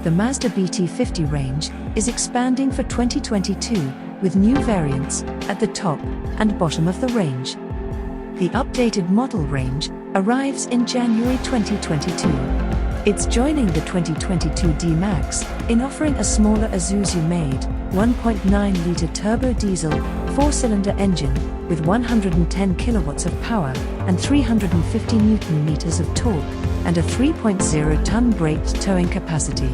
the Mazda BT-50 range is expanding for 2022 with new variants at the top and bottom of the range. The updated model range arrives in January 2022. It's joining the 2022 D-Max in offering a smaller Isuzu-made 1.9-litre turbo diesel 4-cylinder engine with 110 kilowatts of power and 350 Nm of torque and a 3.0-ton braked towing capacity.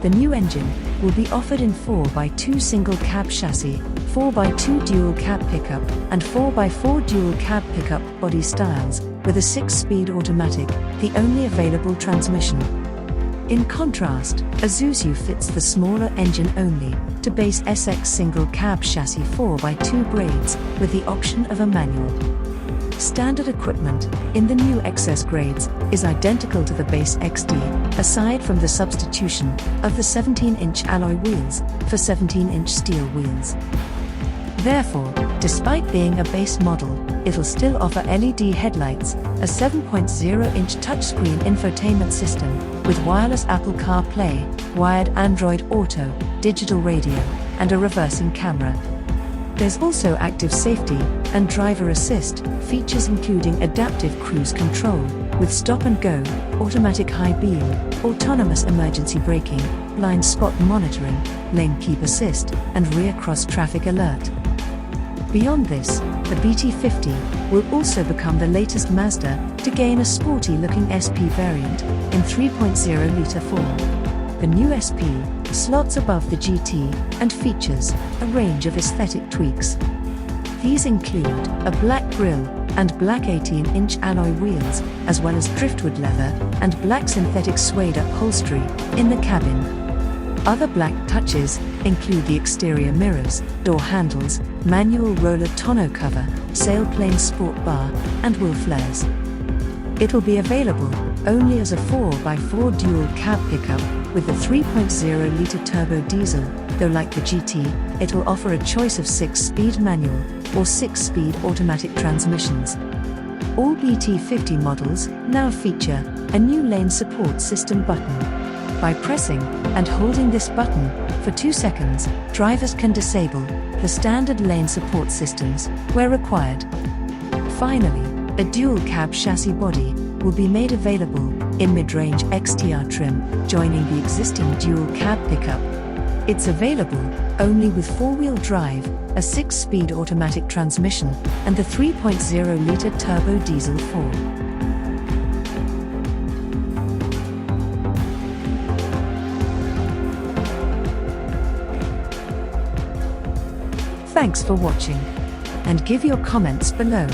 The new engine will be offered in 4x2 single cab chassis, 4x2 dual cab pickup and 4x4 dual cab pickup body styles with a 6-speed automatic, the only available transmission. In contrast, Isuzu fits the smaller engine-only to base SX single cab chassis 4x2 grades with the option of a manual. Standard equipment in the new XS grades is identical to the base XD, aside from the substitution of the 17-inch alloy wheels for 17-inch steel wheels. Therefore, despite being a base model, it'll still offer LED headlights, a 7.0-inch touchscreen infotainment system with wireless Apple CarPlay, wired Android Auto, digital radio, and a reversing camera. There's also active safety and driver assist features including adaptive cruise control with stop and go, automatic high beam, autonomous emergency braking, blind spot monitoring, lane keep assist, and rear cross traffic alert. Beyond this, the BT-50 will also become the latest Mazda to gain a sporty-looking SP variant in 3.0-litre form. The new SP slots above the GT and features a range of aesthetic tweaks. These include a black grille and black 18-inch alloy wheels, as well as driftwood leather and black synthetic suede upholstery in the cabin. Other black touches include the exterior mirrors, door handles, manual roller tonneau cover, sailplane sport bar, and wheel flares. It'll be available only as a 4x4 dual cab pickup with the 3.0-litre turbo diesel, though like the GT, it'll offer a choice of 6-speed manual or 6-speed automatic transmissions. All BT-50 models now feature a new lane support system button. By pressing and holding this button for 2 seconds, drivers can disable the standard lane support systems where required. Finally, a dual cab chassis body will be made available in mid-range XTR trim, joining the existing dual cab pickup. It's available only with 4-wheel drive, a 6-speed automatic transmission, and the 3.0-litre turbo diesel 4. Thanks for watching, and give your comments below.